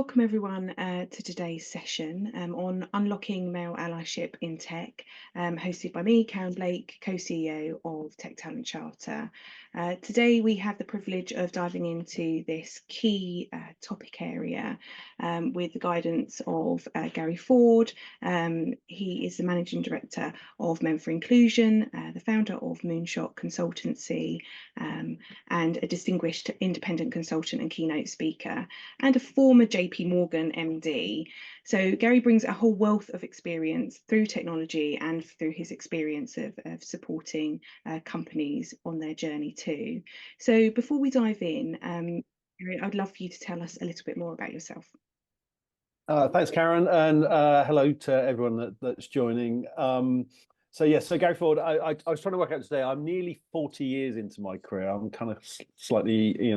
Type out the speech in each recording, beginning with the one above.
welcome everyone to today's session on unlocking male allyship in tech, hosted by me, Karen Blake, co-CEO of Tech Talent Charter. Today we have the privilege of diving into this key topic area with the guidance of Gary Ford. He is the Managing Director of Men for Inclusion, the founder of Moonshot Consultancy, and a distinguished independent consultant and keynote speaker, and a former JP Morgan MD. So Gary brings a whole wealth of experience through technology and through his experience of supporting companies on their journey too. So before we dive in, Gary, I'd love for you to tell us a little bit more about yourself. Thanks, Karen, and hello to everyone that's joining. So Gary Ford, I was trying to work out today, I'm nearly 40 years into my career. I'm kind of slightly,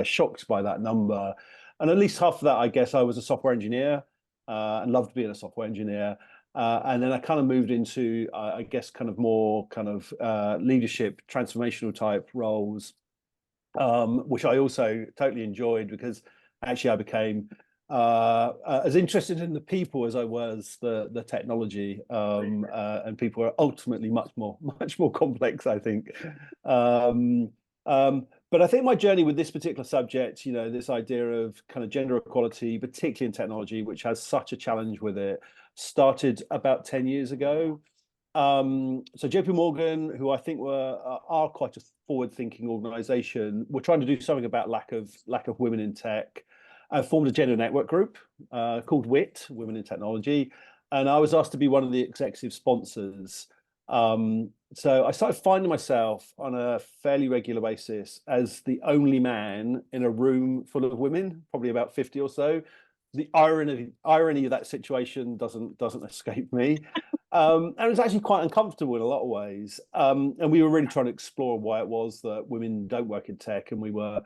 shocked by that number. And at least half of that, I guess, I was a software engineer and loved being a software engineer. And then I kind of moved into, I guess, kind of more kind of leadership, transformational type roles, which I also totally enjoyed because actually I became as interested in the people as I was the technology, and people are ultimately much more complex, I think. But I think my journey with this particular subject, this idea of kind of gender equality, particularly in technology, which has such a challenge with it, started about 10 years ago. So JP Morgan, who I think are quite a forward-thinking organization, were trying to do something about lack of women in tech. I formed a gender network group called WIT, Women in Technology, and I was asked to be one of the executive sponsors. So I started finding myself on a fairly regular basis as the only man in a room full of women, probably about 50 or so. The irony of that situation doesn't escape me. And it was actually quite uncomfortable in a lot of ways. And we were really trying to explore why it was that women don't work in tech, and we were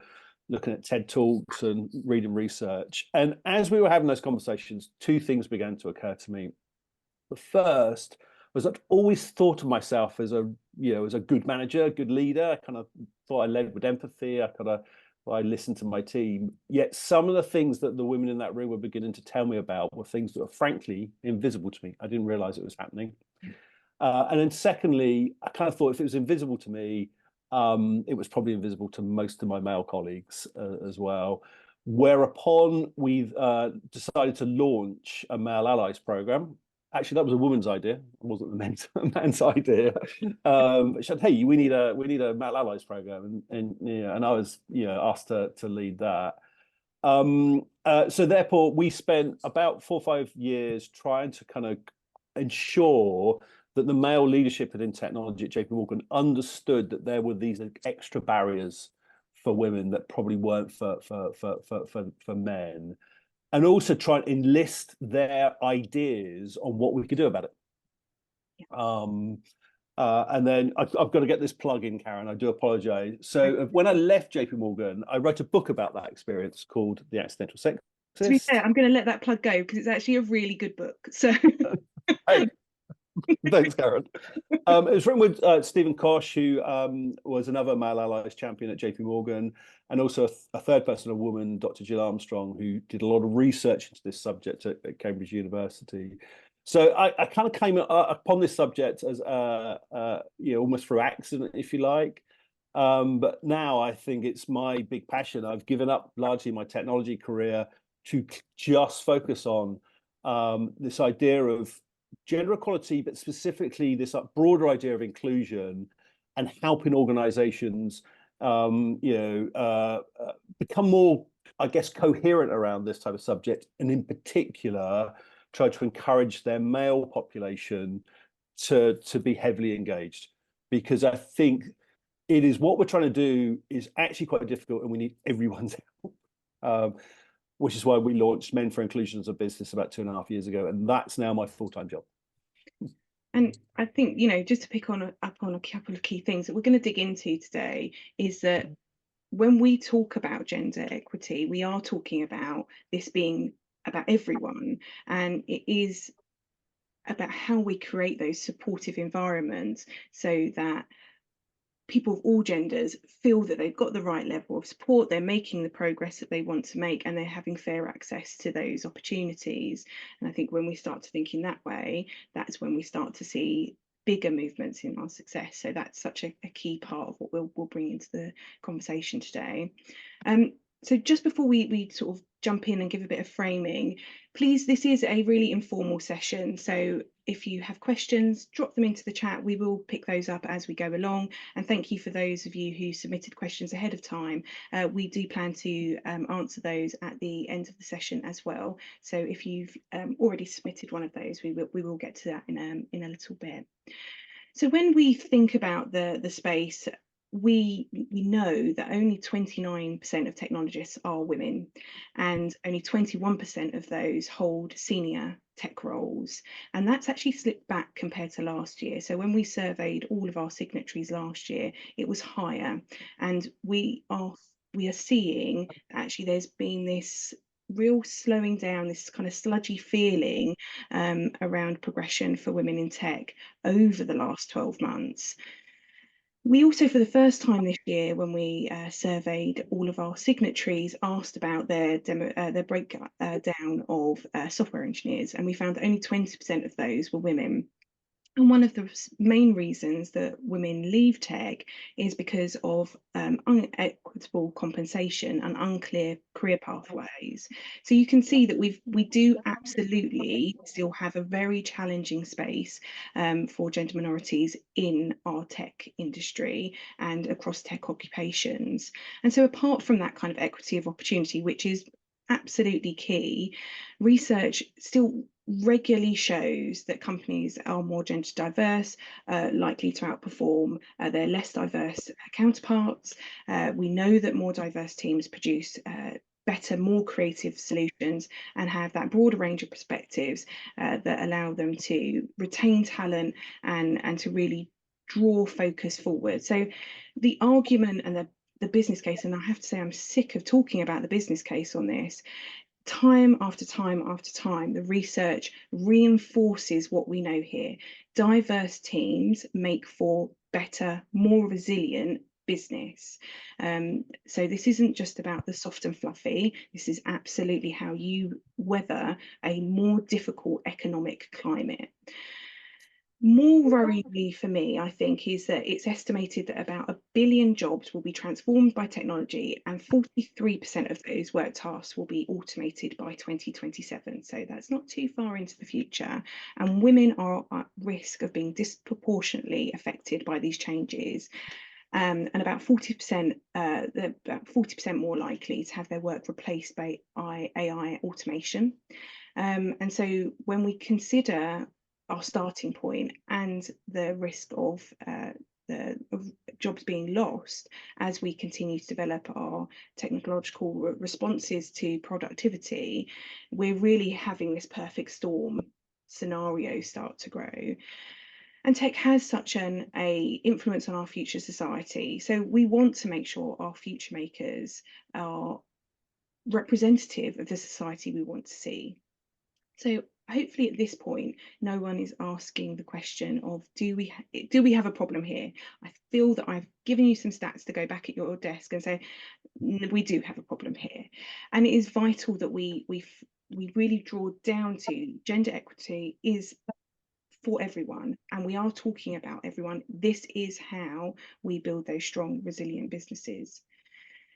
looking at TED Talks and reading research. And as we were having those conversations, two things began to occur to me. The first was I'd always thought of myself as a good manager, a good leader. I kind of thought I led with empathy. I listened to my team. Yet some of the things that the women in that room were beginning to tell me about were things that were frankly invisible to me. I didn't realize it was happening. And then secondly, I kind of thought if it was invisible to me, it was probably invisible to most of my male colleagues as well. Whereupon we've decided to launch a Male Allies program. Actually, that was a woman's idea. It wasn't the man's idea. She said, "Hey, we need a Male Allies program," and I was asked to lead that. So therefore, we spent about 4 or 5 years trying to kind of ensure that the male leadership within technology at JP Morgan understood that there were these extra barriers for women that probably weren't for men, and also try and enlist their ideas on what we could do about it. And then I've got to get this plug in, Karen. I do apologize. So when I left JP Morgan, I wrote a book about that experience called The Accidental Sexist. To be fair, I'm going to let that plug go because it's actually a really good book. So. Hey. Thanks, Karen. It was written with Stephen Kosh, who was another Male Allies champion at JP Morgan, and also a third person, a woman, Dr. Jill Armstrong, who did a lot of research into this subject at Cambridge University. So I kind of came upon this subject as almost through accident, if you like. But now I think it's my big passion. I've given up largely my technology career to just focus on this idea of gender equality, but specifically this broader idea of inclusion and helping organizations become more, I guess, coherent around this type of subject, and in particular try to encourage their male population to be heavily engaged, because I think it is what we're trying to do is actually quite difficult, and we need everyone's help. Which is why we launched Men for Inclusion as a business about 2.5 years ago, and that's now my full-time job. And I think, just to pick up on a couple of key things that we're going to dig into today is that when we talk about gender equity, we are talking about this being about everyone, and it is about how we create those supportive environments so that people of all genders feel that they've got the right level of support, they're making the progress that they want to make, and they're having fair access to those opportunities. And I think when we start to think in that way, that's when we start to see bigger movements in our success. So that's such a key part of what we'll bring into the conversation today. So just before we sort of jump in and give a bit of framing, please, this is a really informal session. So if you have questions, drop them into the chat. We will pick those up as we go along. And thank you for those of you who submitted questions ahead of time. We do plan to answer those at the end of the session as well. So if you've already submitted one of those, we will get to that in a little bit. So when we think about the space, we know that only 29% of technologists are women, and only 21% of those hold senior tech roles. And that's actually slipped back compared to last year. So when we surveyed all of our signatories last year, it was higher. And we are seeing actually there's been this real slowing down, this kind of sludgy feeling around progression for women in tech over the last 12 months. We also, for the first time this year, when we surveyed all of our signatories, asked about their breakdown of software engineers, and we found that only 20% of those were women. And one of the main reasons that women leave tech is because of unequitable compensation and unclear career pathways. So you can see that we do absolutely still have a very challenging space for gender minorities in our tech industry and across tech occupations. And so apart from that kind of equity of opportunity, which is absolutely key, research still regularly shows that companies are more gender diverse, likely to outperform their less diverse counterparts. We know that more diverse teams produce better, more creative solutions and have that broader range of perspectives that allow them to retain talent and to really draw focus forward. So the argument and the business case, and I have to say I'm sick of talking about the business case on this, time after time after time, the research reinforces what we know here. Diverse teams make for better, more resilient business. So this isn't just about the soft and fluffy. This is absolutely how you weather a more difficult economic climate. More worryingly for me, I think, is that it's estimated that about 1 billion jobs will be transformed by technology, and 43% of those work tasks will be automated by 2027. So that's not too far into the future. And women are at risk of being disproportionately affected by these changes. And about 40%, about 40% more likely to have their work replaced by AI automation. And so when we consider our starting point and the risk of jobs being lost as we continue to develop our technological responses to productivity, we're really having this perfect storm scenario start to grow. And tech has such an influence on our future society. So we want to make sure our future makers are representative of the society we want to see. So hopefully at this point, no one is asking the question of, do we have a problem here? I feel that I've given you some stats to go back at your desk and say, we do have a problem here. And it is vital that we really draw down to gender equity is for everyone, and we are talking about everyone. This is how we build those strong, resilient businesses.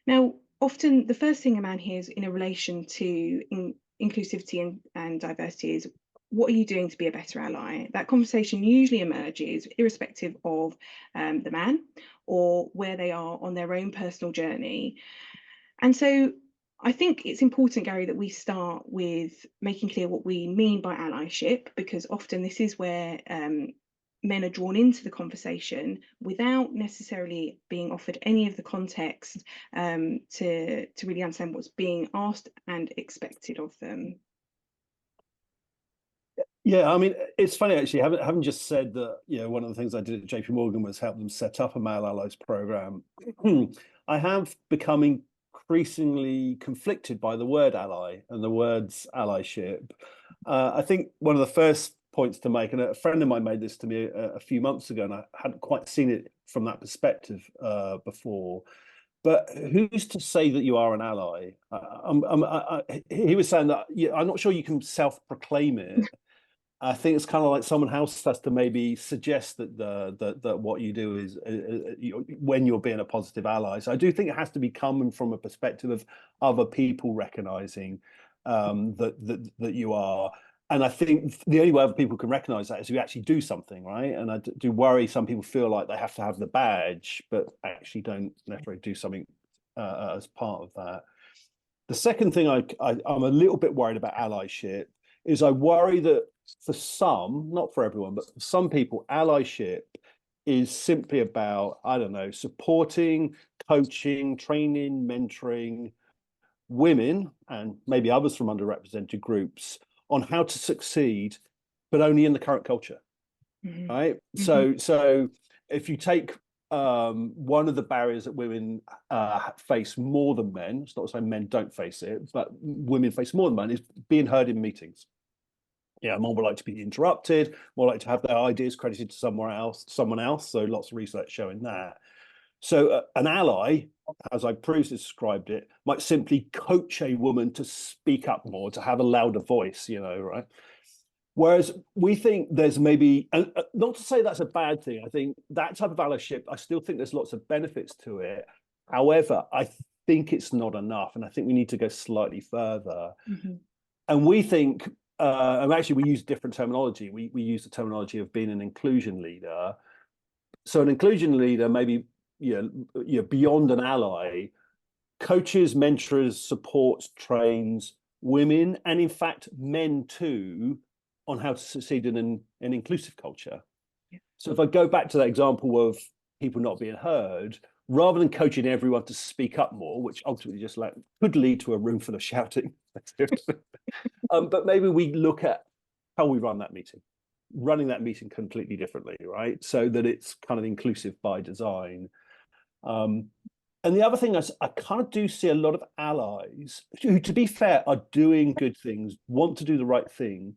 Now, often the first thing a man hears in a relation to inclusivity and diversity is, what are you doing to be a better ally? That conversation usually emerges irrespective of the man or where they are on their own personal journey. And so I think it's important, Gary, that we start with making clear what we mean by allyship, because often this is where men are drawn into the conversation without necessarily being offered any of the context to really understand what's being asked and expected of them. Yeah, I mean, it's funny actually. Having just said that, one of the things I did at JP Morgan was help them set up a male allies program. I have become increasingly conflicted by the word ally and the words allyship. I think one of the first points to make, and a friend of mine made this to me a few months ago, and I hadn't quite seen it from that perspective before. But who's to say that you are an ally? He was saying that I'm not sure you can self-proclaim it. I think it's kind of like someone else has to maybe suggest that that what you do is when you're being a positive ally. So I do think it has to be coming from a perspective of other people recognizing that you are. And I think the only way other people can recognize that is if you actually do something, right? And I do worry some people feel like they have to have the badge, but actually don't necessarily do something as part of that. The second thing I'm a little bit worried about allyship is I worry that for some, not for everyone, but for some people, allyship is simply about, I don't know, supporting, coaching, training, mentoring women and maybe others from underrepresented groups on how to succeed, but only in the current culture, right? So if you take one of the barriers that women face more than men, it's not to say men don't face it, but women face more than men, is being heard in meetings. Yeah, more like to be interrupted, more like to have their ideas credited to someone else. So lots of research showing that. So an ally, as I previously described it, might simply coach a woman to speak up more, to have a louder voice, right? Whereas we think there's maybe, and not to say that's a bad thing. I think that type of allyship, I still think there's lots of benefits to it. However, I think it's not enough. And I think we need to go slightly further. And we think, and actually we use different terminology. We use the terminology of being an inclusion leader. So an inclusion leader, maybe beyond an ally, coaches, mentors, supports, trains women, and in fact men too, on how to succeed in an inclusive culture. So if I go back to that example of people not being heard, rather than coaching everyone to speak up more, which ultimately just could lead to a room full of shouting, but maybe we look at how we run that meeting, running that meeting completely differently, right? So that it's kind of inclusive by design. And the other thing is, I kind of do see a lot of allies who, to be fair, are doing good things, want to do the right thing,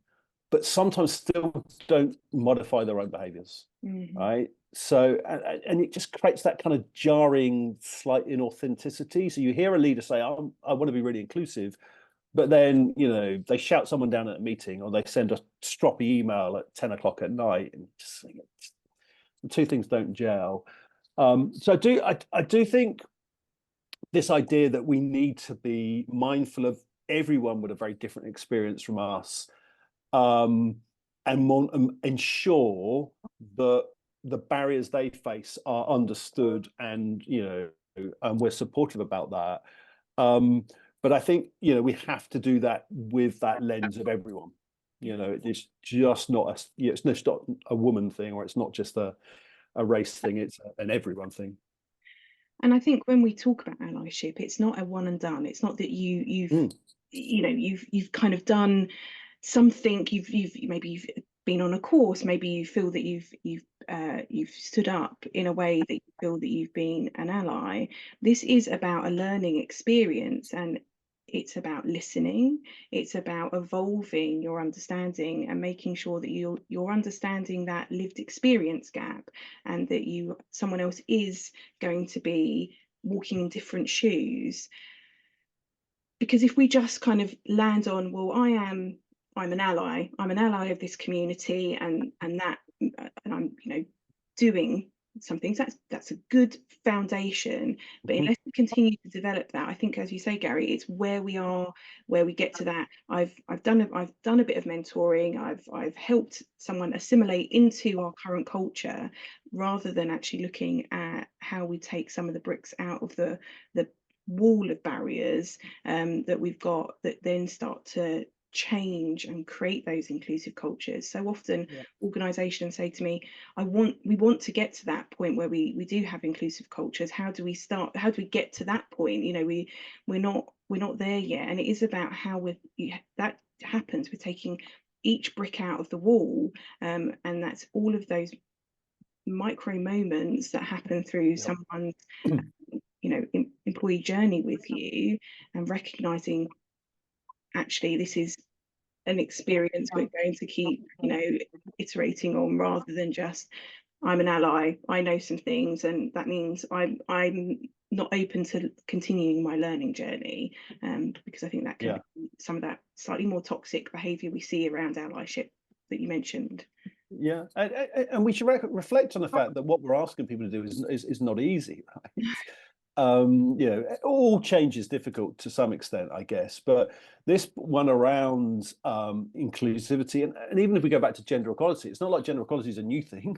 but sometimes still don't modify their own behaviors, right? So, and it just creates that kind of jarring, slight inauthenticity. So you hear a leader say, I want to be really inclusive, but then, they shout someone down at a meeting or they send a stroppy email at 10 o'clock at night, and just the two things don't gel. So I do think this idea that we need to be mindful of everyone with a very different experience from us, and ensure that the barriers they face are understood, and and we're supportive about that. But I think we have to do that with that lens of everyone. It's just not it's not a woman thing, or it's not just a race thing. It's an everyone thing. And I think when we talk about allyship, it's not a one and done. It's not that you've kind of done something. Maybe you've been on a course. Maybe you feel that you've stood up in a way that you feel that you've been an ally. This is about a learning experience, and it's about listening. It's about evolving your understanding and making sure that you're understanding that lived experience gap, and that someone else is going to be walking in different shoes. Because if we just kind of land on, well, I'm an ally of this community, and I'm doing something, so that's a good foundation. But unless we continue to develop that, I think, as you say, Gary, it's where we get to that. I've done a bit of mentoring. I've helped someone assimilate into our current culture, rather than actually looking at how we take some of the bricks out of the wall of barriers that we've got, that then start to change and create those inclusive cultures. So often organizations say to me, we want to get to that point where we do have inclusive cultures. How do we get to that point? We're not there yet. And it is about how that happens. We're taking each brick out of the wall, and that's all of those micro moments that happen through someone's employee journey with you, and recognizing, actually, this is an experience we're going to keep iterating on, rather than just I'm an ally, I know some things, and that means I'm not open to continuing my learning journey, because I think that can Yeah. be some of that slightly more toxic behaviour we see around allyship that you mentioned. Yeah, and we should reflect on the fact that what we're asking people to do is not easy, right? You know, all change is difficult to some extent, I guess, but this one around inclusivity, and even if we go back to gender equality, it's not like gender equality is a new thing.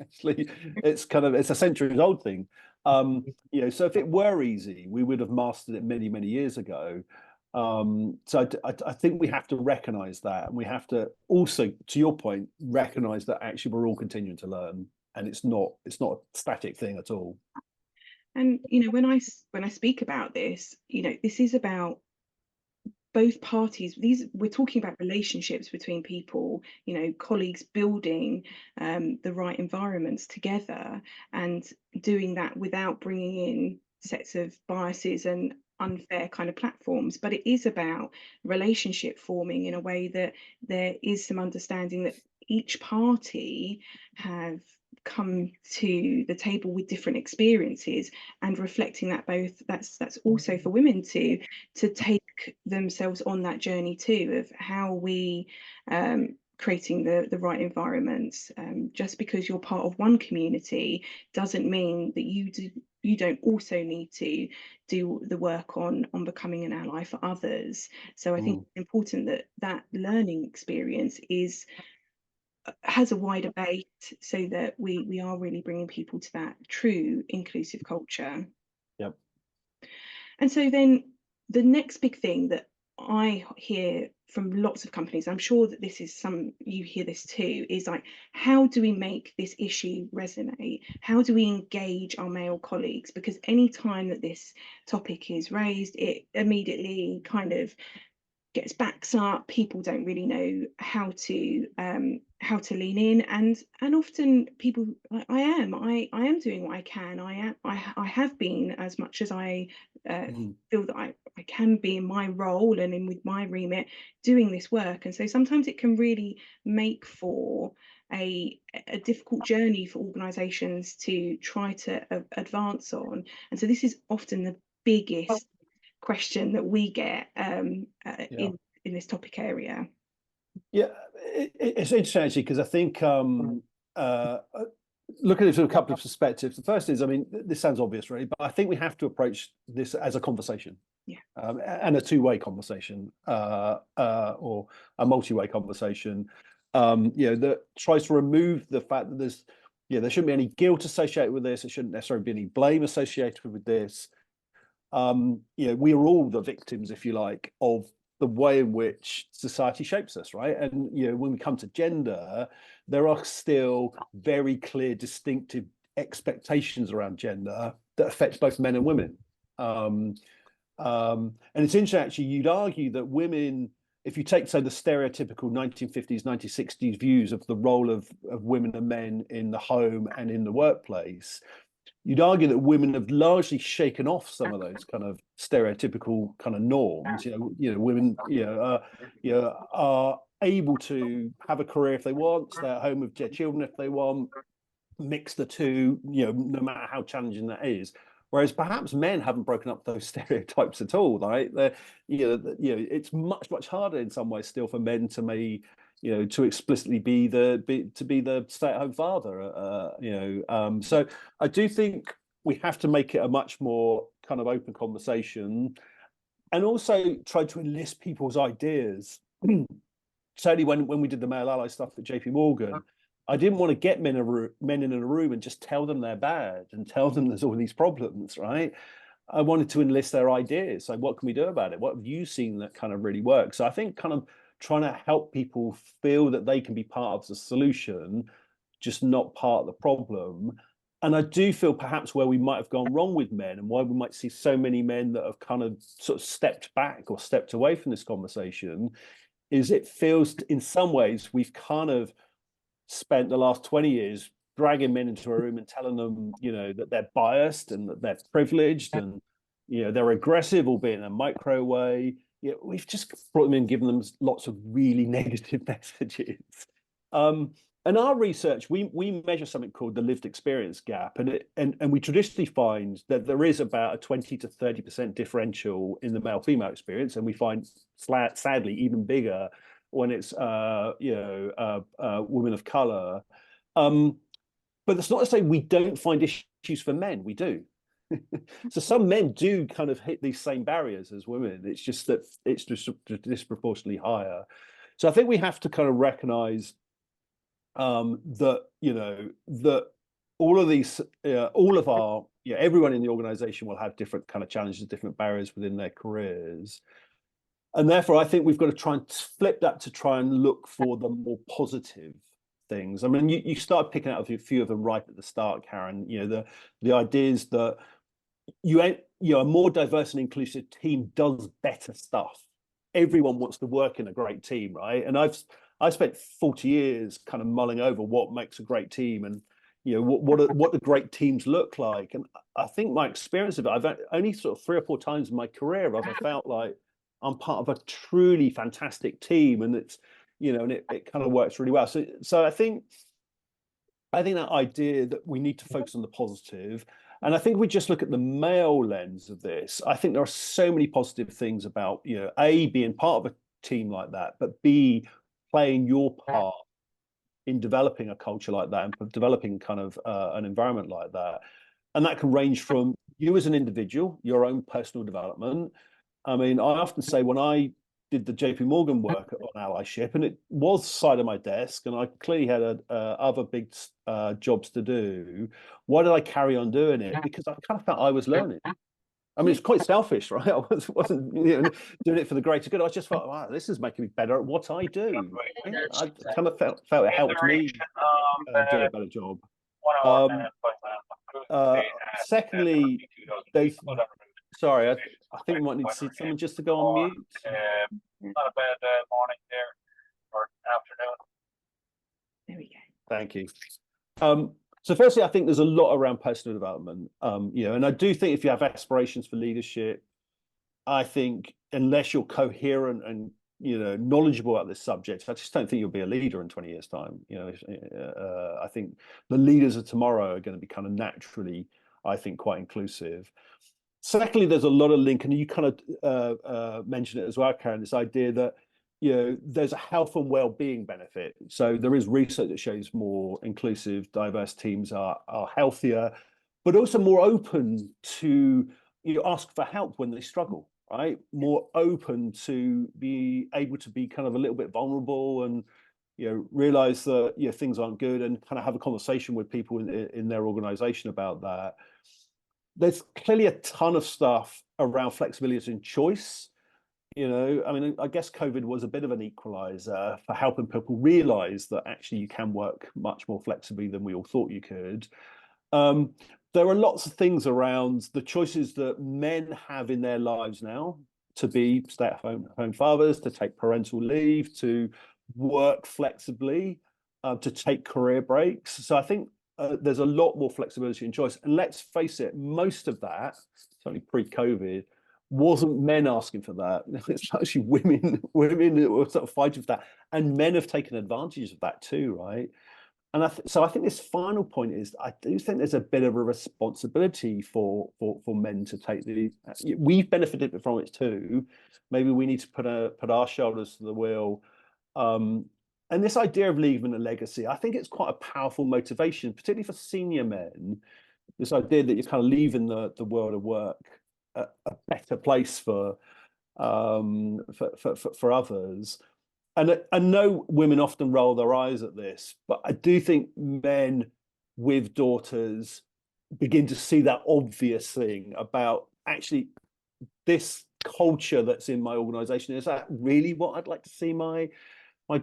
Actually, it's a centuries old thing. You know, so if it were easy, we would have mastered it many, many years ago. So I think we have to recognize that, and we have to also, to your point, recognize that actually we're all continuing to learn, and it's not a static thing at all. And you know, when I speak about this, you know, this is about both parties. These, we're talking about relationships between people, you know, colleagues building the right environments together, and doing that without bringing in sets of biases and unfair kind of platforms. But it is about relationship forming in a way that there is some understanding that each party have come to the table with different experiences, and reflecting that both, that's also for women to take themselves on that journey too, of how we creating the right environments. Just because you're part of one community doesn't mean that you don't also need to do the work on becoming an ally for others. So I think Mm, it's important that that learning experience is has a wider base, so that we are really bringing people to that true inclusive culture. yep. And so then the next big thing that I hear from lots of companies, I'm sure that this is some, you hear this too, is like, how do we make this issue resonate? How do we engage our male colleagues? Because any time that this topic is raised, it immediately kind of gets backs up. People don't really know how to lean in, and often people, I am doing what I can. I have been, as much as I Mm, feel that I can be in my role and in with my remit, doing this work. And so sometimes it can really make for a difficult journey for organizations to try to advance on. And so this is often the biggest question that we get yeah. in this topic area. Yeah, it's interesting actually, because I think look at it from a couple of perspectives. The first is, I mean, this sounds obvious, really, but I think we have to approach this as a conversation, Yeah. and a two-way conversation, or a multi-way conversation. You know, that tries to remove the fact that there shouldn't be any guilt associated with this. There shouldn't necessarily be any blame associated with this. You know, we are all the victims, if you like, of the way in which society shapes us, right? And you know, when we come to gender, there are still very clear, distinctive expectations around gender that affect both men and women. And it's interesting, actually, you'd argue that women, if you take, say, the stereotypical 1950s, 1960s views of the role of women and men in the home and in the workplace, you'd argue that women have largely shaken off some of those kind of stereotypical kind of norms. Women, are able to have a career if they want, stay at home with their children if they want, mix the two, no matter how challenging that is. Whereas perhaps men haven't broken up those stereotypes at all, right? It's much, much harder in some ways still for men to to explicitly be the stay-at-home father. So I do think we have to make it a much more kind of open conversation, and also try to enlist people's ideas. Certainly when we did the male ally stuff at JP Morgan, I didn't want to get men in a room and just tell them they're bad and tell them there's all these problems, right? I wanted to enlist their ideas. So what can we do about it? What have you seen that kind of really works? So I think kind of trying to help people feel that they can be part of the solution, just not part of the problem. And I do feel perhaps where we might have gone wrong with men, and why we might see so many men that have kind of sort of stepped back or stepped away from this conversation, is it feels in some ways we've kind of spent the last 20 years dragging men into a room and telling them, that they're biased and that they're privileged and, they're aggressive, albeit in a micro way. We've just brought them in, given them lots of really negative messages. in our research, we measure something called the lived experience gap, and we traditionally find that there is about a 20 to 30% differential in the male-female experience, and we find sadly even bigger when it's women of color. But that's not to say we don't find issues for men. We do. So some men do kind of hit these same barriers as women. It's just that it's just disproportionately higher. So I think we have to kind of recognize that that all of these, all of our, everyone in the organization will have different kind of challenges, different barriers within their careers. And therefore, I think we've got to try and flip that to try and look for the more positive things. I mean, you start picking out a few of them right at the start, Karen. The ideas that a more diverse and inclusive team does better stuff. Everyone wants to work in a great team, right? And I spent 40 years kind of mulling over what makes a great team, and what the great teams look like. And I think my experience of it, I've only sort of 3 or 4 times in my career have I felt like I'm part of a truly fantastic team, and it's and it kind of works really well. So I think that idea that we need to focus on the positive. And I think we just look at the male lens of this. I think there are so many positive things about, A, being part of a team like that, but B, playing your part in developing a culture like that and developing kind of an environment like that. And that can range from you as an individual, your own personal development. I mean, I often say when I did the JP Morgan work on allyship, and it was side of my desk, and I clearly had other big jobs to do. Why did I carry on doing it? Because I kind of felt I was learning. I mean, it's quite selfish, right? I wasn't doing it for the greater good. I just thought, wow, this is making me better at what I do. Right? I kind of felt it helped me do a better job. Secondly, there's sorry, I think we might need to see someone just to go on mute. Not a bad morning there or afternoon. There we go. Thank you. So firstly, I think there's a lot around personal development, and I do think if you have aspirations for leadership, I think unless you're coherent and knowledgeable about this subject, I just don't think you'll be a leader in 20 years' time. I think the leaders of tomorrow are going to be kind of naturally, I think, quite inclusive. Secondly, there's a lot of link, and you kind of mentioned it as well, Karen, this idea that there's a health and well-being benefit. So there is research that shows more inclusive, diverse teams are healthier, but also more open to ask for help when they struggle, right? More open to be able to be kind of a little bit vulnerable and realize that things aren't good, and kind of have a conversation with people in their organization about that. There's clearly a ton of stuff around flexibility and choice. I mean, I guess COVID was a bit of an equalizer for helping people realize that actually you can work much more flexibly than we all thought you could. There are lots of things around the choices that men have in their lives now to be stay-at-home fathers, to take parental leave, to work flexibly, to take career breaks. So I think there's a lot more flexibility and choice. And let's face it, most of that, certainly pre-COVID, wasn't men asking for that. It's actually women that were sort of fighting for that. And men have taken advantage of that too, right? And so I think this final point is, I do think there's a bit of a responsibility for men to take the. We've benefited from it too. Maybe we need to put our shoulders to the wheel. And this idea of leaving a legacy, I think it's quite a powerful motivation, particularly for senior men. This idea that you're kind of leaving the world of work a better place for others. And I know women often roll their eyes at this, but I do think men with daughters begin to see that obvious thing about actually this culture that's in my organization. Is that really what I'd like to see my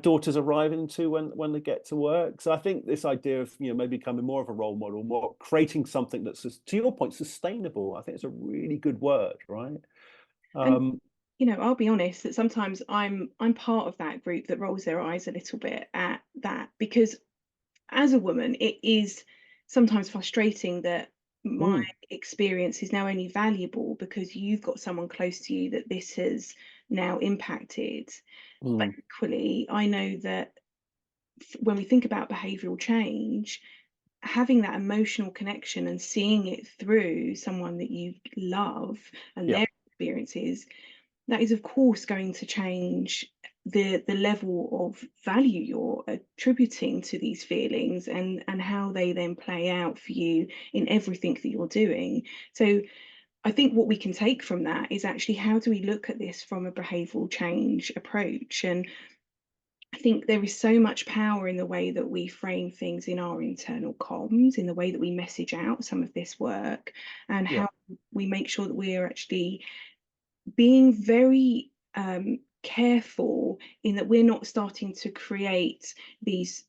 daughters arrive into when they get to work? So I think this idea of maybe becoming more of a role model, more creating something that's, to your point, sustainable, I think it's a really good word, right? And I'll be honest that sometimes I'm part of that group that rolls their eyes a little bit at that, because as a woman, it is sometimes frustrating that my experience is now only valuable because you've got someone close to you that this has now impacted. But equally, I know that when we think about behavioural change, having that emotional connection and seeing it through someone that you love and Yeah. their experiences, that is of course going to change the level of value you're attributing to these feelings, and how they then play out for you in everything that you're doing. So I think what we can take from that is actually, how do we look at this from a behavioural change approach? And I think there is so much power in the way that we frame things in our internal comms, in the way that we message out some of this work, and Yeah. how we make sure that we're actually being very careful in that we're not starting to create these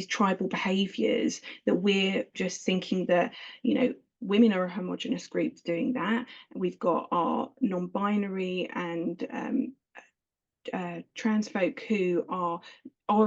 tribal behaviors, that we're just thinking that, you know, women are a homogenous group doing that. We've got our non-binary and trans folk who are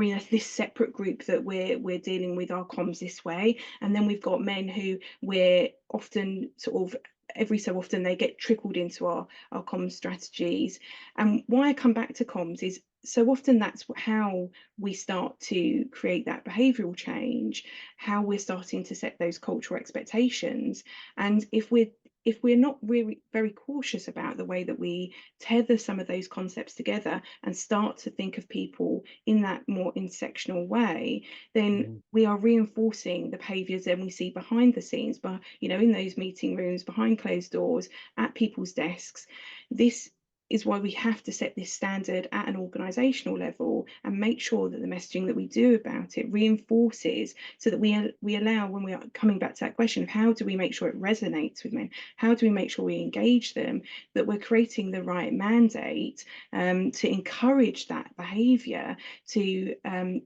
in this separate group, that we're dealing with our comms this way. And then we've got men who we're often sort of, every so often they get trickled into our comms strategies. And why I come back to comms is, so often that's how we start to create that behavioural change, how we're starting to set those cultural expectations. And if we're not really very cautious about the way that we tether some of those concepts together and start to think of people in that more intersectional way, then we are reinforcing the behaviours that we see behind the scenes, but, you know, in those meeting rooms, behind closed doors, at people's desks. This is why we have to set this standard at an organisational level and make sure that the messaging that we do about it reinforces, so that we allow, when we are coming back to that question of how do we make sure it resonates with men, how do we make sure we engage them, that we're creating the right mandate to encourage that behaviour, to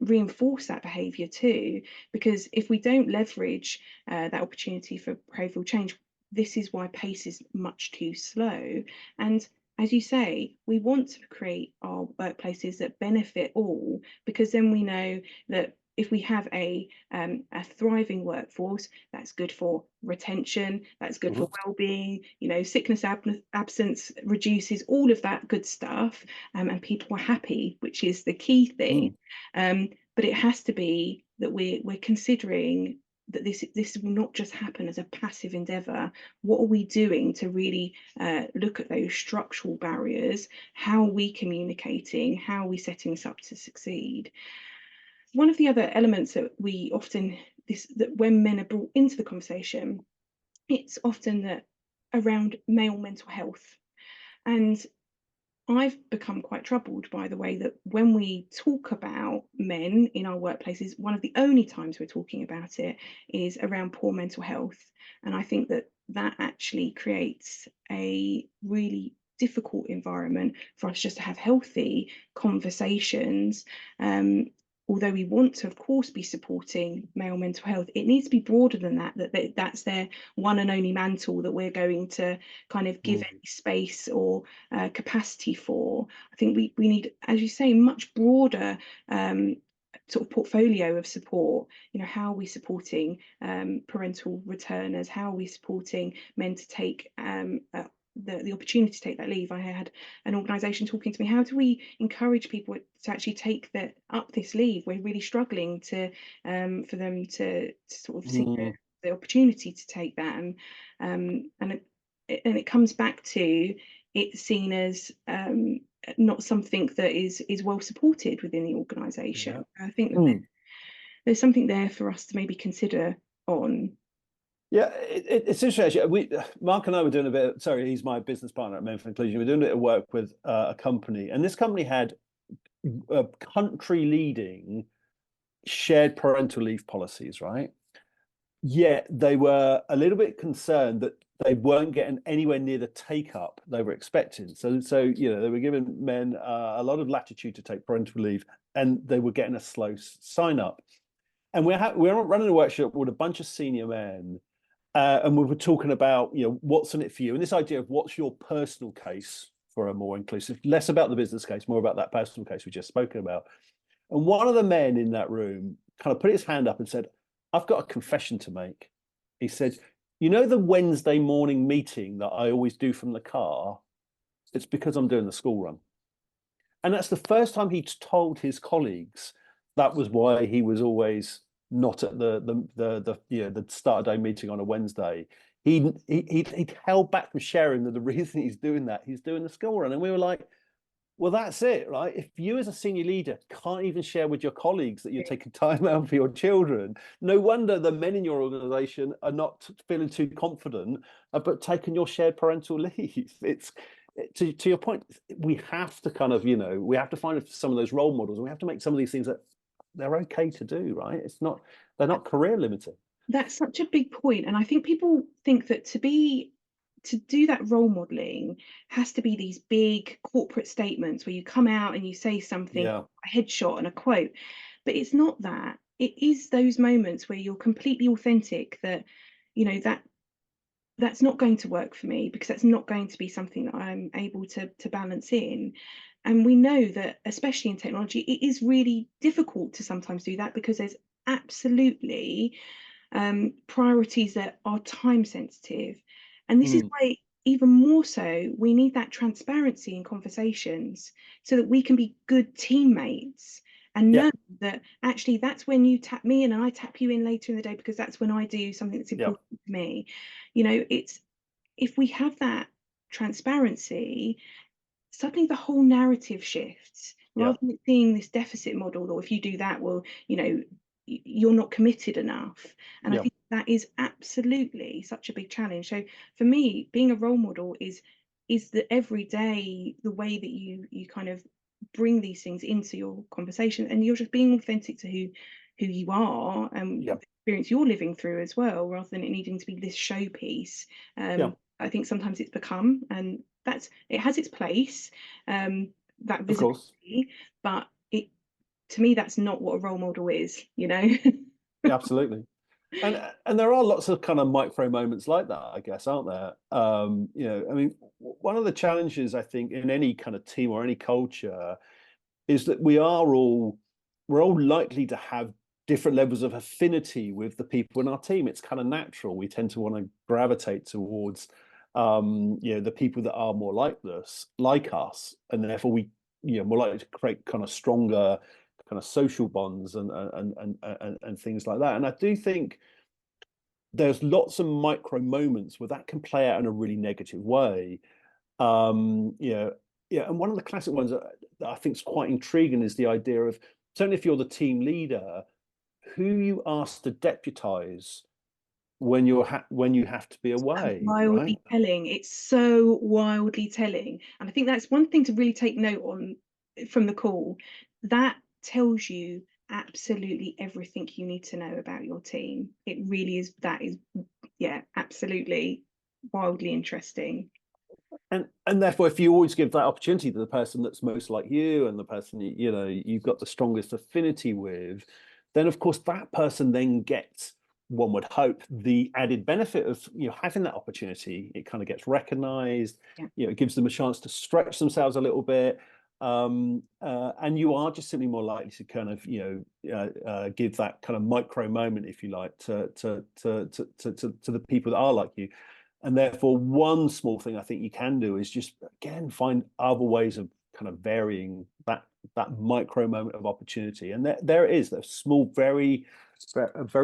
reinforce that behaviour too. Because if we don't leverage that opportunity for behavioural change, this is why pace is much too slow. And as you say, we want to create our workplaces that benefit all, because then we know that if we have a thriving workforce, that's good for retention, that's good for well-being, you know, sickness absence reduces, all of that good stuff, and people are happy, which is the key thing. But it has to be that we're considering that this will not just happen as a passive endeavour. What are we doing to really look at those structural barriers? How are we communicating? How are we setting us up to succeed? One of the other elements that we often, that when men are brought into the conversation, it's often that around male mental health. And I've become quite troubled by the way that when we talk about men in our workplaces, one of the only times we're talking about it is around poor mental health. And I think that that actually creates a really difficult environment for us just to have healthy conversations. Although we want to, of course, be supporting male mental health, it needs to be broader than that, that's their one and only mantle that we're going to kind of give any space or capacity for. I think we need, as you say, much broader sort of portfolio of support. You know, how are we supporting parental returners? How are we supporting men to take the opportunity to take that leave? I had an organisation talking to me, how do we encourage people to actually take up this leave? We're really struggling to for them to sort of see the opportunity to take that. And it comes back to it's seen as not something that is well supported within the organisation. I think that there's something there for us to maybe consider on. Yeah, it's interesting. Actually, Mark and I were doing a bit. Sorry, he's my business partner at Men for Inclusion. We're doing a bit of work with a company, and this company had country-leading shared parental leave policies, right? Yet they were a little bit concerned that they weren't getting anywhere near the take-up they were expecting. So you know, they were giving men a lot of latitude to take parental leave, and they were getting a slow sign-up. And we're running a workshop with a bunch of senior men. And we were talking about, you know, what's in it for you, and this idea of what's your personal case for a more inclusive, less about the business case, more about that personal case we just spoken about. And one of the men in that room kind of put his hand up and said, "I've got a confession to make." He said, "You know the Wednesday morning meeting that I always do from the car? It's because I'm doing the school run." And that's the first time he'd told his colleagues that was why he was always not at the start of day meeting on a Wednesday. He held back from sharing that the reason he's doing that, he's doing the school run. And we were like, well, that's it, right? If you as a senior leader can't even share with your colleagues that you're taking time out for your children, no wonder the men in your organization are not feeling too confident about taking your shared parental leave. It's to your point, we have to kind of, we have to find some of those role models, and we have to make some of these things that they're okay to do, right? They're not career limiting. That's such a big point. And I think people think that to do that role modeling has to be these big corporate statements where you come out and you say something, Yeah. a headshot and a quote. But it's not that. It is those moments where you're completely authentic, that, that's not going to work for me, because that's not going to be something that I'm able to balance in. And we know that, especially in technology, it is really difficult to sometimes do that, because there's absolutely priorities that are time sensitive. And this is why, even more so, we need that transparency in conversations, so that we can be good teammates and know that actually that's when you tap me and I tap you in later in the day, because that's when I do something that's important to me. It's, if we have that transparency, suddenly the whole narrative shifts, rather than seeing this deficit model, or if you do that, well, you're not committed enough. And I think that is absolutely such a big challenge. So for me, being a role model is the everyday, the way that you kind of bring these things into your conversation, and you're just being authentic to who you are, and the experience you're living through as well, rather than it needing to be this showpiece. I think sometimes it's become, and it has its place, that visibility, but to me, that's not what a role model is, Yeah, absolutely. And there are lots of kind of micro moments like that, I guess, aren't there? I mean, one of the challenges, I think, in any kind of team or any culture is that we're all likely to have different levels of affinity with the people in our team. It's kind of natural. We tend to want to gravitate towards the people that are more like us, and therefore we more likely to create kind of stronger kind of social bonds and things like that. And I do think there's lots of micro moments where that can play out in a really negative way. And one of the classic ones that I think is quite intriguing is the idea of, certainly if you're the team leader, who you ask to deputize when you have to be away. Wildly telling. It's so wildly telling. And I think that's one thing to really take note on from the call. That tells you absolutely everything you need to know about your team. It really is. That is, absolutely wildly interesting. And therefore, if you always give that opportunity to the person that's most like you, and the person you've got the strongest affinity with, then of course that person then gets, one would hope, the added benefit of having that opportunity. It kind of gets recognized. It gives them a chance to stretch themselves a little bit, and you are just simply more likely to kind of give that kind of micro moment, if you like, to the people that are like you. And therefore, one small thing I think you can do is just, again, find other ways of kind of varying that micro moment of opportunity. And there it is, that small, very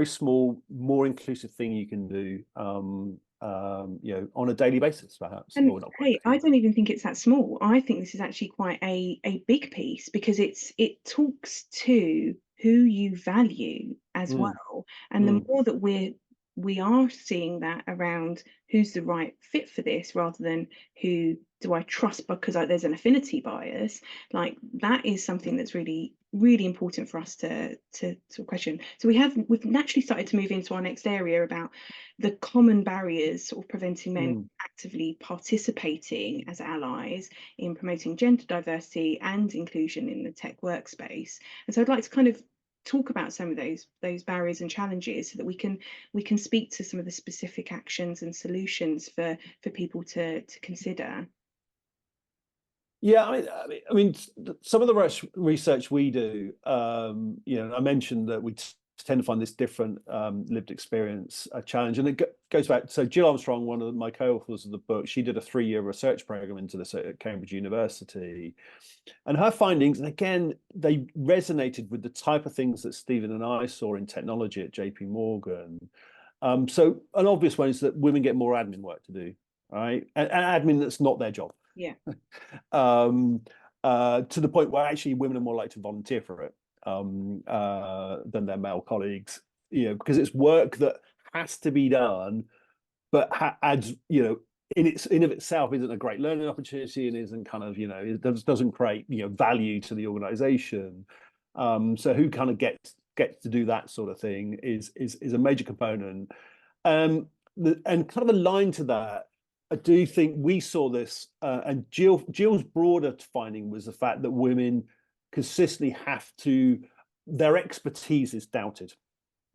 small, more inclusive thing you can do, on a daily basis, perhaps. And hey, I don't even think it's that small. I think this is actually quite a big piece, because it talks to who you value as well. And the more that we are seeing that around who's the right fit for this, rather than who do I trust because there's an affinity bias, like that is something that's really, really important for us to question. So we've naturally started to move into our next area about the common barriers sort of preventing men actively participating as allies in promoting gender diversity and inclusion in the tech workspace. And so I'd like to kind of talk about some of those barriers and challenges, so that we can speak to some of the specific actions and solutions for people to consider. Yeah, I mean, some of the research we do, I mentioned that we tend to find this different lived experience challenge. And it goes back. So Jill Armstrong, one of my co-authors of the book, she did a 3-year research program into this at Cambridge University. And her findings, and again, they resonated with the type of things that Stephen and I saw in technology at JP Morgan. So an obvious one is that women get more admin work to do, right? And admin that's not their job. Yeah. To the point where actually women are more likely to volunteer for it than their male colleagues, because it's work that has to be done, but adds, in of itself isn't a great learning opportunity and isn't kind of, it doesn't create, value to the organization. So who kind of gets to do that sort of thing is a major component. And kind of aligned to that, I do think we saw this, and Jill's broader finding was the fact that women consistently their expertise is doubted.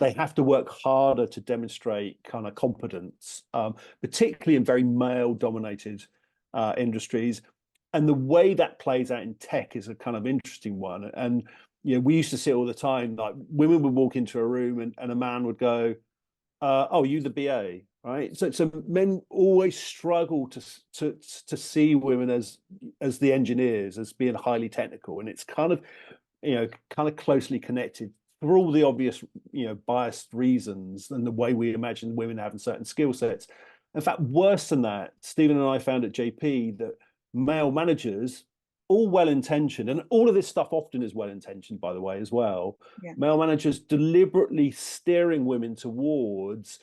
They have to work harder to demonstrate kind of competence, particularly in very male-dominated industries. And the way that plays out in tech is a kind of interesting one. And we used to see it all the time, like women would walk into a room and a man would go, "Oh, you the BA." Right, so men always struggle to see women as the engineers, as being highly technical, and it's kind of closely connected for all the obvious biased reasons and the way we imagine women having certain skill sets. In fact, worse than that, Stephen and I found at JP that male managers, all well-intentioned, and all of this stuff often is well-intentioned, by the way, as well. Yeah. Male managers deliberately steering women towards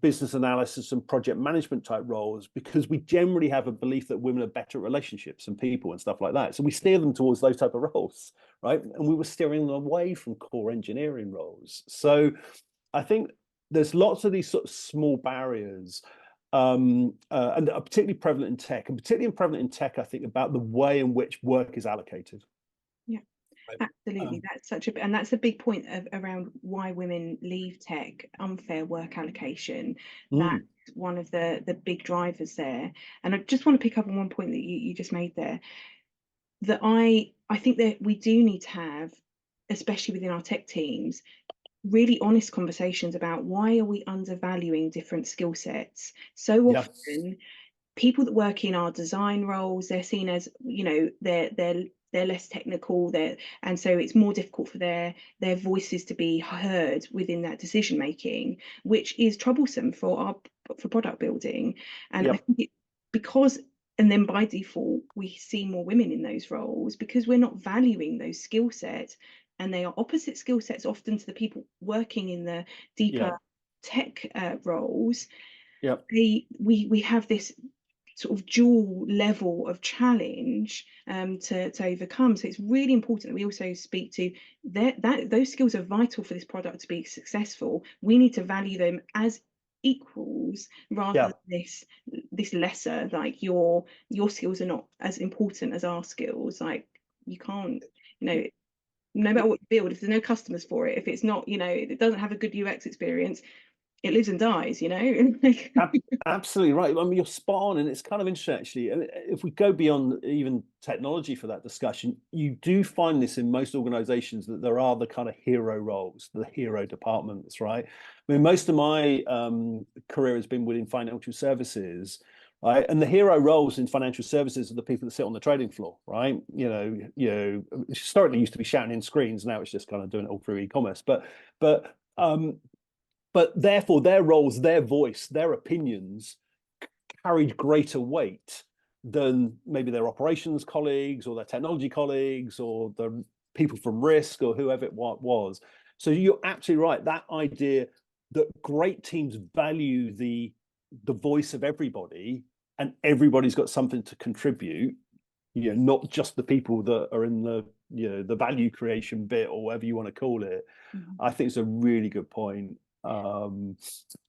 business analysis and project management type roles, because we generally have a belief that women are better at relationships and people and stuff like that. So we steer them towards those type of roles, right? And we were steering them away from core engineering roles. So I think there's lots of these sort of small barriers, and are particularly prevalent in tech, and particularly prevalent in tech, I think, about the way in which work is allocated. Absolutely, that's a big point around why women leave tech. Unfair work allocation. That's one of the big drivers there. And I just want to pick up on one point that you just made there, that I think that we do need to have, especially within our tech teams, really honest conversations about why are we undervaluing different skill sets. So often people that work in our design roles, they're seen as, they're less technical, and so it's more difficult for their voices to be heard within that decision making, which is troublesome for product building. And I think and then by default we see more women in those roles because we're not valuing those skill sets, and they are opposite skill sets often to the people working in the deeper tech roles. We have this sort of dual level of challenge to overcome. So it's really important that we also speak to that those skills are vital for this product to be successful. We need to value them as equals rather than this lesser, like your skills are not as important as our skills. Like you can't, no matter what you build, if there's no customers for it, if it's not, it doesn't have a good UX experience, it lives and dies, Absolutely right. I mean, you're spot on, and it's kind of interesting actually. And if we go beyond even technology for that discussion, you do find this in most organizations that there are the kind of hero roles, the hero departments, right? I mean, most of my career has been within financial services, right? And the hero roles in financial services are the people that sit on the trading floor, right? Historically used to be shouting in screens, now it's just kind of doing it all through e-commerce. But therefore, their roles, their voice, their opinions carried greater weight than maybe their operations colleagues or their technology colleagues or the people from risk or whoever it was. So you're absolutely right. That idea that great teams value the voice of everybody and everybody's got something to contribute, not just the people that are in the value creation bit or whatever you want to call it. I think it's a really good point. And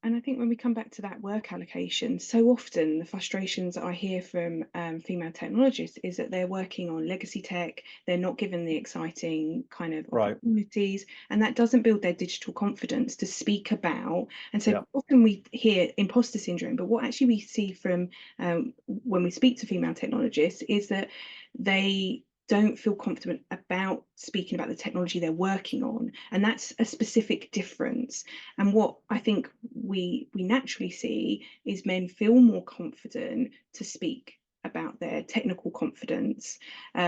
I think when we come back to that work allocation, so often the frustrations that I hear from female technologists is that they're working on legacy tech, they're not given the exciting kind of opportunities, and that doesn't build their digital confidence to speak about. And so often we hear imposter syndrome, but what actually we see from when we speak to female technologists is that they don't feel confident about speaking about the technology they're working on, and that's a specific difference. And what I think we naturally see is men feel more confident to speak about their technical confidence,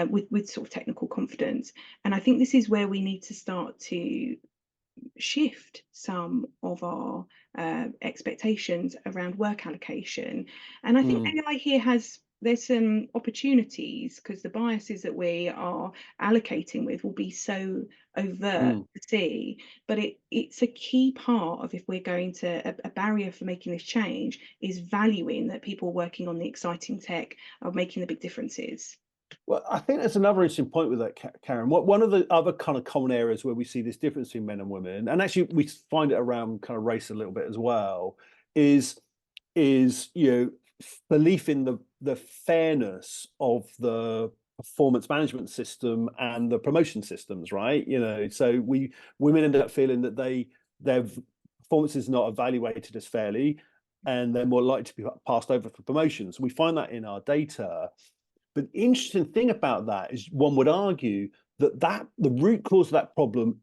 with sort of technical confidence. And I think this is where we need to start to shift some of our expectations around work allocation. And I think AI here there's some opportunities, because the biases that we are allocating with will be so overt to see, but it's a key part of, if we're going to, a barrier for making this change is valuing that people working on the exciting tech are making the big differences. Well, I think there's another interesting point with that, Karen. One of the other kind of common areas where we see this difference between men and women, and actually we find it around kind of race a little bit as well, is belief in the fairness of the performance management system and the promotion systems, right? So women end up feeling that their performance is not evaluated as fairly, and they're more likely to be passed over for promotions. We find that in our data. But the interesting thing about that is, one would argue that the root cause of that problem,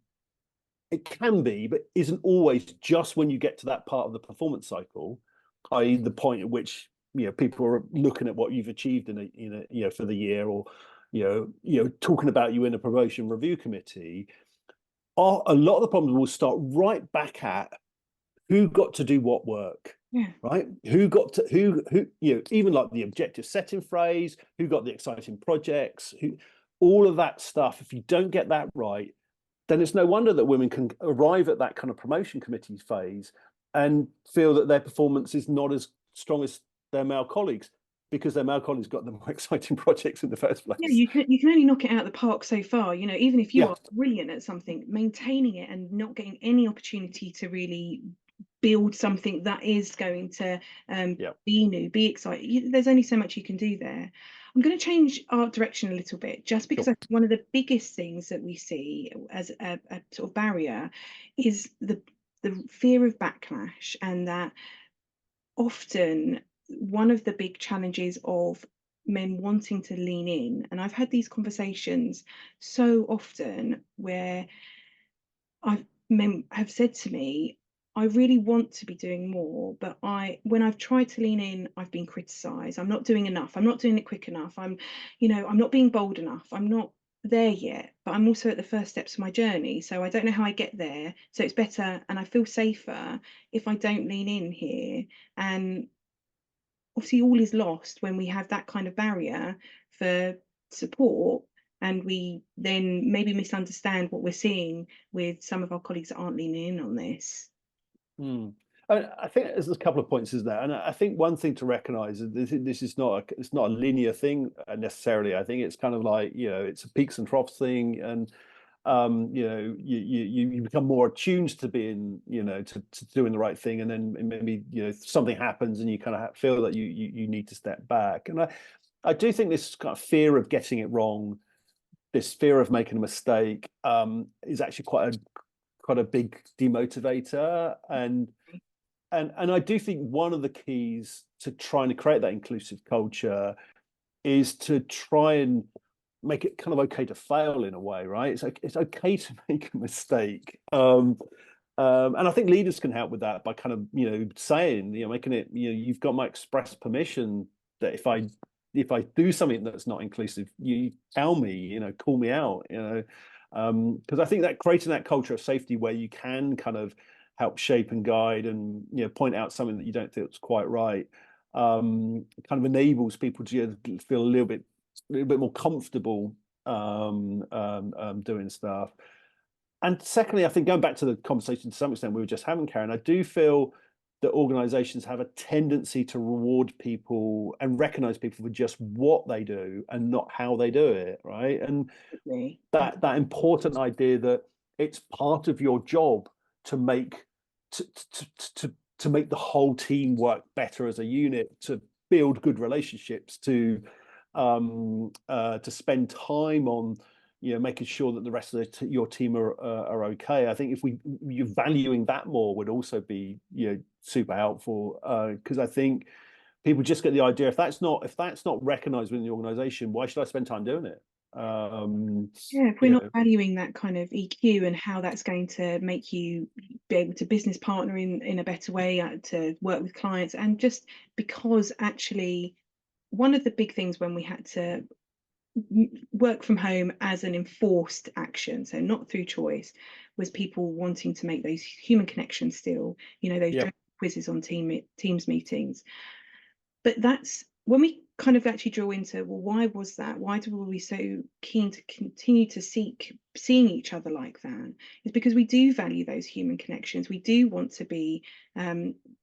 it can be, but isn't always just when you get to that part of the performance cycle, i.e., the point at which people are looking at what you've achieved for the year, or talking about you in a promotion review committee. A lot of the problems will start right back at who got to do what work. Yeah. Right? Who got to who even like the objective setting phrase, who got the exciting projects, all of that stuff. If you don't get that right, then it's no wonder that women can arrive at that kind of promotion committee phase and feel that their performance is not as strong as their male colleagues, because their male colleagues got the more exciting projects in the first place. Yeah, you can only knock it out of the park so far. Even if you Yeah. are brilliant at something, maintaining it and not getting any opportunity to really build something that is going to be new, be exciting. There's only so much you can do there. I'm going to change our direction a little bit, just because I think one of the biggest things that we see as a sort of barrier is the fear of backlash, and that often one of the big challenges of men wanting to lean in, and I've had these conversations so often where men have said to me, I really want to be doing more, but when I've tried to lean in, I've been criticized. I'm not doing enough. I'm not doing it quick enough. I'm not being bold enough. I'm not there yet, but I'm also at the first steps of my journey. So I don't know how I get there. So it's better, and I feel safer if I don't lean in here. And obviously all is lost when we have that kind of barrier for support, and we then maybe misunderstand what we're seeing with some of our colleagues that aren't leaning in on this. I think there's a couple of points is there, and I think one thing to recognize is this is it's not a linear thing necessarily. I think it's kind of like it's a peaks and troughs thing, and you become more attuned to being to doing the right thing, and then maybe something happens and you kind of feel that you need to step back. And I do think this kind of fear of getting it wrong, this fear of making a mistake, is actually quite a big demotivator. And I do think one of the keys to trying to create that inclusive culture is to try and make it kind of okay to fail in a way, right? It's okay to make a mistake. And I think leaders can help with that by kind of, saying, making it, you've got my express permission that if I do something that's not inclusive, you tell me, call me out, because I think that creating that culture of safety where you can kind of help shape and guide and point out something that you don't think is quite right, kind of enables people to feel a little bit more comfortable doing stuff. And secondly, I think going back to the conversation to some extent we were just having, Karen, I do feel that organizations have a tendency to reward people and recognize people for just what they do and not how they do it, right? And that important idea that it's part of your job to make to make the whole team work better as a unit, to build good relationships, to spend time on making sure that the rest of your team are okay. I think if you're valuing that more would also be super helpful, because I think people just get the idea, if that's not recognized within the organization, why should I spend time doing it? Yeah, if we're You not know, valuing that kind of EQ and how that's going to make you be able to business partner in a better way, to work with clients, and just because actually one of the big things when we had to work from home as an enforced action, so not through choice, was people wanting to make those human connections still, those yeah. quizzes on Teams meetings. But that's when we kind of actually draw into, well, why was that? Why were we so keen to continue to seek seeing each other like that? It's because we do value those human connections. We do want to be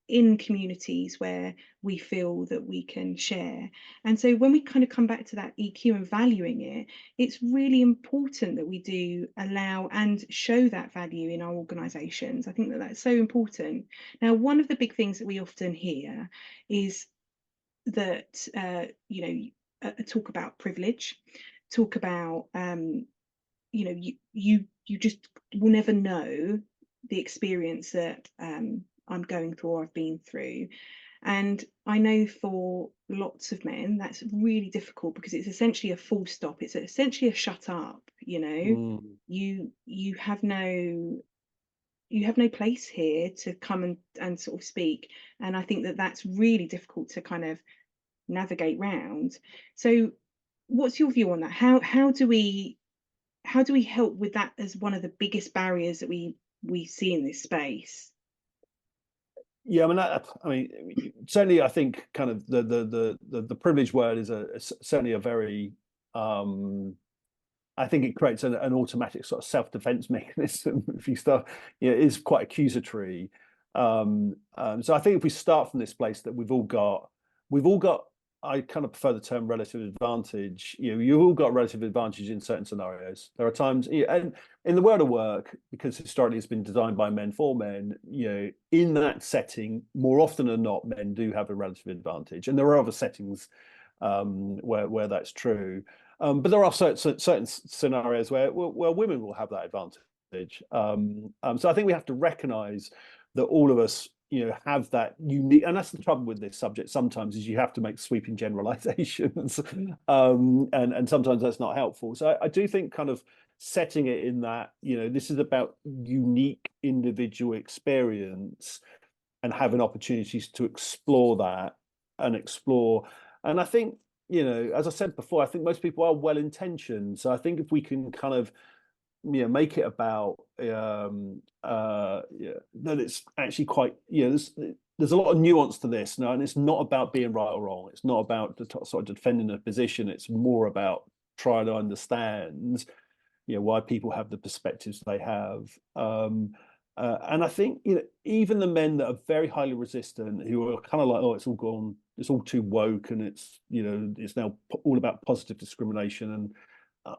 in communities where we feel that we can share. And so when we kind of come back to that EQ and valuing it, it's really important that we do allow and show that value in our organisations. I think that that's so important. Now, one of the big things that we often hear is that talk about privilege, talk about you just will never know the experience that I'm going through or I've been through. And I know for lots of men that's really difficult because it's essentially a full stop. It's essentially a shut up. Mm. You have no place here to come and sort of speak. And I think that that's really difficult to kind of navigate round. So what's your view on that? How do we help with that as one of the biggest barriers that we see in this space? Yeah, I mean, certainly, I think kind of the privilege word is certainly a very, I think it creates an automatic sort of self-defense mechanism if you start, it is quite accusatory. So I think if we start from this place that we've all got, I kind of prefer the term relative advantage. You've all got relative advantage in certain scenarios. There are times, and in the world of work, because historically it's been designed by men for men, in that setting, more often than not, men do have a relative advantage. And there are other settings where that's true. But there are certain scenarios where women will have that advantage. So I think we have to recognise that all of us, have that unique, and that's the trouble with this subject. Sometimes is you have to make sweeping generalizations, and sometimes that's not helpful. So I do think kind of setting it in that, this is about unique individual experience and having opportunities to explore that and explore. And I think, as I said before, I think most people are well intentioned. So I think if we can kind of make it about that it's actually quite there's a lot of nuance to this now, and it's not about being right or wrong. It's not about sort of defending a position. It's more about trying to understand why people have the perspectives they have. And I think even the men that are very highly resistant, who are kind of like, oh, it's all gone, it's all too woke, and it's it's now all about positive discrimination. And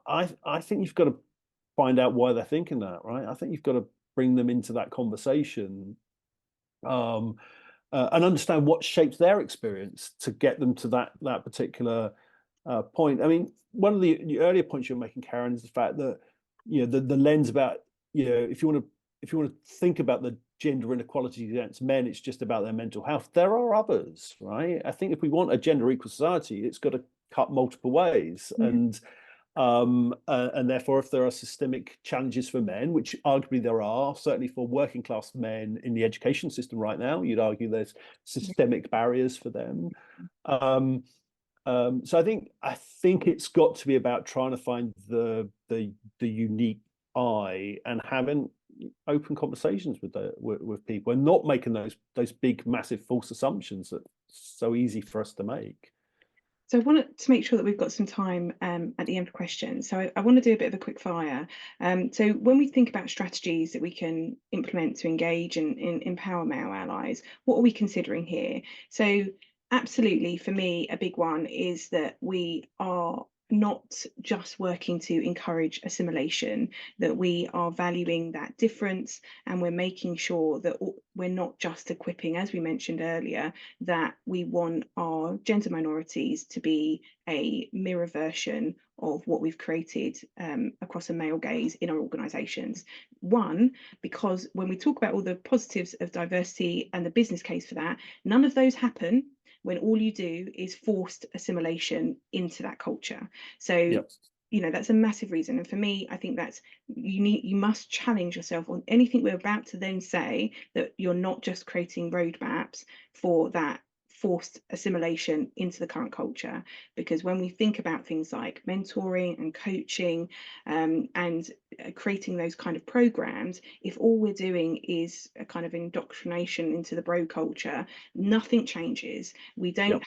I think you've got to find out why they're thinking that, right? I think you've got to bring them into that conversation, and understand what shapes their experience to get them to that particular point. I mean, one of the earlier points you're making, Karen, is the fact that the lens about if you want to think about the gender inequality against men, it's just about their mental health. There are others, right? I think if we want a gender equal society, it's got to cut multiple ways. Yeah. And therefore, if there are systemic challenges for men, which arguably there are, certainly for working class men in the education system right now, you'd argue there's systemic barriers for them. So I think it's got to be about trying to find the unique eye and having open conversations with people and not making those big massive false assumptions that so easy for us to make. So I wanted to make sure that we've got some time at the end for questions. So I want to do a bit of a quick fire. So when we think about strategies that we can implement to engage and empower male allies, what are we considering here? So absolutely, for me, a big one is that we are not just working to encourage assimilation, that we are valuing that difference, and we're making sure that we're not just equipping, as we mentioned earlier, that we want our gender minorities to be a mirror version of what we've created across a male gaze in our organisations. One, because when we talk about all the positives of diversity and the business case for that, none of those happen when all you do is forced assimilation into that culture. So Yep. that's a massive reason. And for me, I think that's you must challenge yourself on anything we're about to then say, that you're not just creating roadmaps for that forced assimilation into the current culture. Because when we think about things like mentoring and coaching, and creating those kind of programs, if all we're doing is a kind of indoctrination into the bro culture, nothing changes. We don't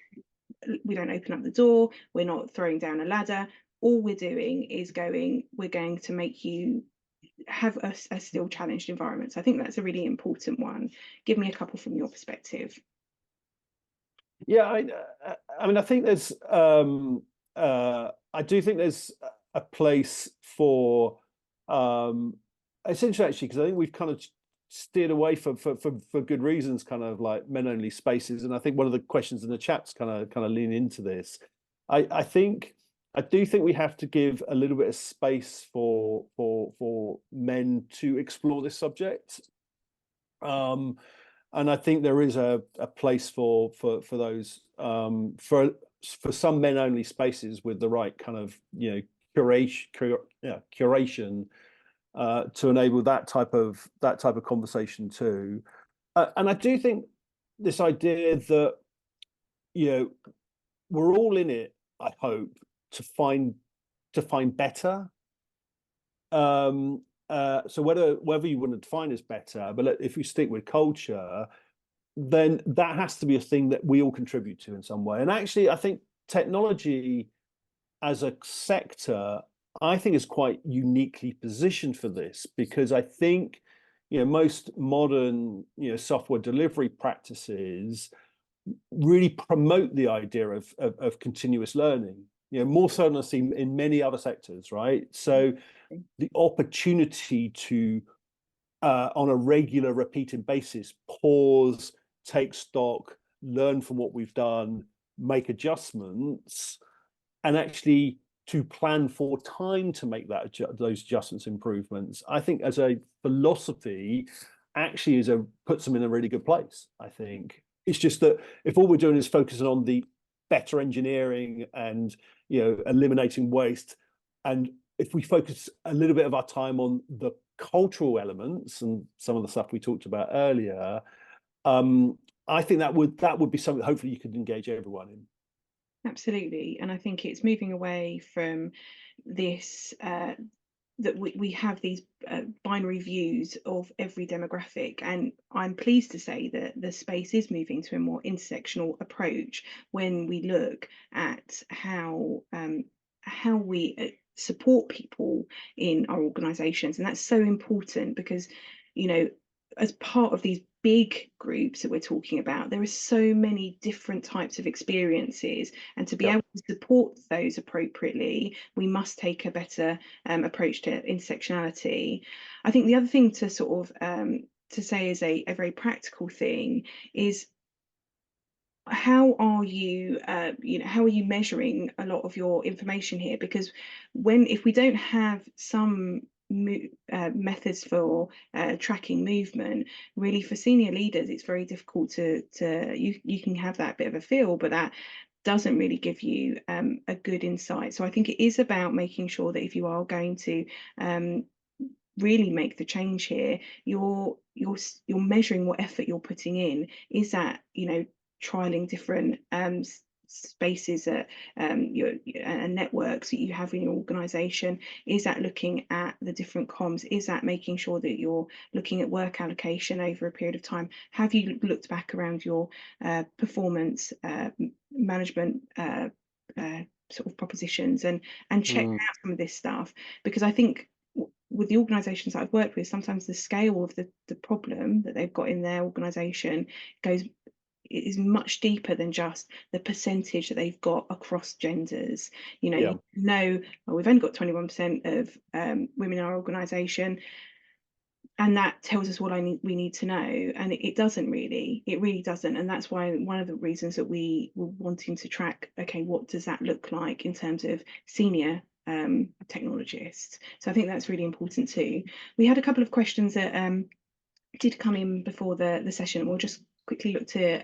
open up the door, we're not throwing down a ladder. All we're doing is we're going to make you have a still challenged environment. So I think that's a really important one. Give me a couple from your perspective. Yeah, I mean, I think there's I do think there's a place for it's interesting actually, because I think we've kind of steered away for good reasons, kind of like men only spaces. And I think one of the questions in the chat's kind of lean into this. I do think we have to give a little bit of space for men to explore this subject. And I think there is a place for those for some men only spaces with the right kind of curation to enable that type of conversation too. And I do think this idea that we're all in it, I hope, to find better. So whether you want to define as better, but if we stick with culture, then that has to be a thing that we all contribute to in some way. And actually, I think technology as a sector, I think, is quite uniquely positioned for this, because I think most modern software delivery practices really promote the idea of continuous learning, more so than I see in many other sectors, right? So the opportunity to on a regular repeated basis pause, take stock, learn from what we've done, make adjustments, and actually to plan for time to make those adjustments, improvements, I think as a philosophy actually puts them in a really good place. I think it's just that if all we're doing is focusing on the better engineering and eliminating waste, and if we focus a little bit of our time on the cultural elements and some of the stuff we talked about earlier, I think that would be something that hopefully you could engage everyone in. Absolutely. And I think it's moving away from this that we have these binary views of every demographic. And I'm pleased to say that the space is moving to a more intersectional approach when we look at how we support people in our organisations. And that's so important because, as part of these big groups that we're talking about, there are so many different types of experiences, and to be able to support those appropriately, we must take a better approach to intersectionality. I think the other thing to sort of to say is a very practical thing is, how are you how are you measuring a lot of your information here? Because if we don't have some methods for tracking movement, really for senior leaders, it's very difficult to you can have that bit of a feel, but that doesn't really give you a good insight. So I think it is about making sure that if you are going to really make the change here, you're measuring what effort you're putting in. Is that trialing different spaces and networks that you have in your organization? Is that looking at the different comms? Is that making sure that you're looking at work allocation over a period of time? Have you looked back around your performance management sort of propositions and checked out some of this stuff? Because I think with the organisations that I've worked with, sometimes the scale of the problem that they've got in their organisation is much deeper than just the percentage that they've got across genders. Well, we've only got 21% of women in our organisation, and that tells us what we need to know, and it really doesn't. And that's why one of the reasons that we were wanting to track, okay, what does that look like in terms of senior technologists? So I think that's really important too. We had a couple of questions that did come in before the session, and we'll just quickly look to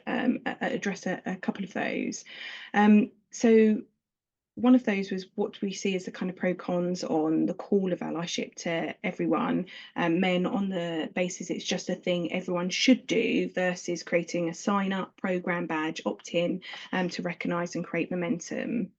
address a couple of those. So one of those was, what do we see as the kind of pro cons on the call of allyship to everyone, men, on the basis it's just a thing everyone should do, versus creating a sign up, program, badge, opt in, to recognise and create momentum?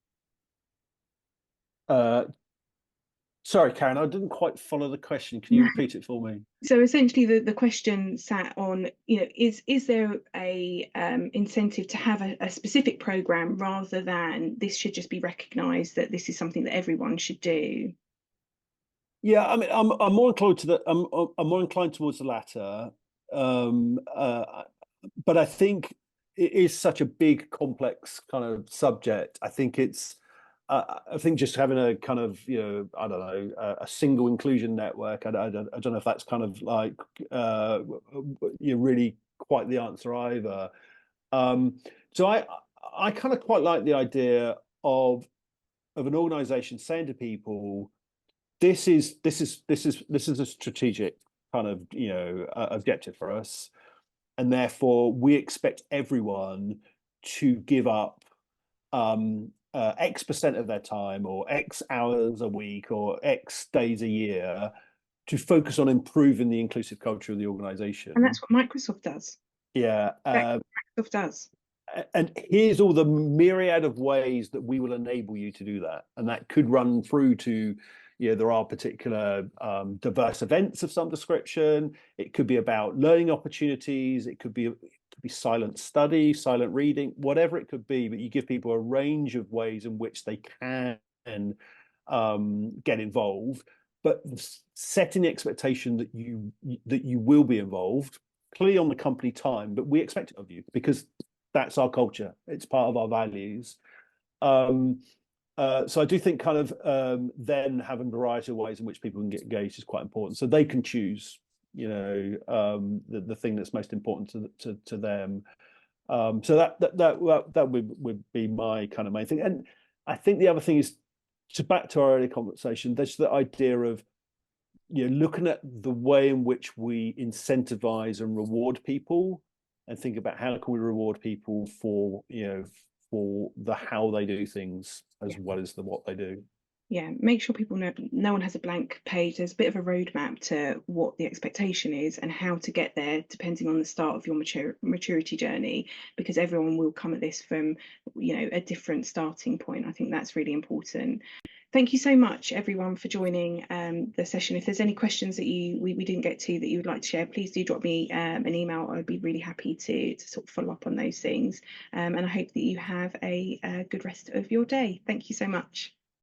Sorry, Karen, I didn't quite follow the question. Can you repeat it for me? So essentially, the question sat on, is there a incentive to have a specific program, rather than this should just be recognised that this is something that everyone should do? Yeah, I mean, I'm more inclined to I'm more inclined towards the latter. But I think it is such a big, complex kind of subject. I think just having a kind of, I don't know, a single inclusion network. I don't know if that's kind of like really quite the answer either. So I kind of quite like the idea of an organization saying to people, this is a strategic kind of objective for us, and therefore we expect everyone to give up X% of their time, or X hours a week, or X days a year, to focus on improving the inclusive culture of the organization. And that's what Microsoft does. Yeah. Microsoft does. And here's all the myriad of ways that we will enable you to do that. And that could run through to, there are particular diverse events of some description. It could be about learning opportunities. It could be silent study, silent reading, whatever it could be. But you give people a range of ways in which they can get involved, but setting the expectation that you will be involved, clearly on the company time, but we expect it of you, because that's our culture. It's part of our values. So I do think kind of then having a variety of ways in which people can get engaged is quite important, so they can choose, the thing that's most important to them. So that would be my kind of main thing. And I think the other thing is, back to our earlier conversation, there's the idea of looking at the way in which we incentivize and reward people, and think about how can we reward people for the how they do things as well as the what they do. Yeah, make sure people know no one has a blank page. There's a bit of a roadmap to what the expectation is and how to get there, depending on the start of your maturity journey, because everyone will come at this from a different starting point. I think that's really important. Thank you so much, everyone, for joining the session. If there's any questions that we didn't get to that you would like to share, please do drop me an email. I'd be really happy to sort of follow up on those things. And I hope that you have a good rest of your day. Thank you so much.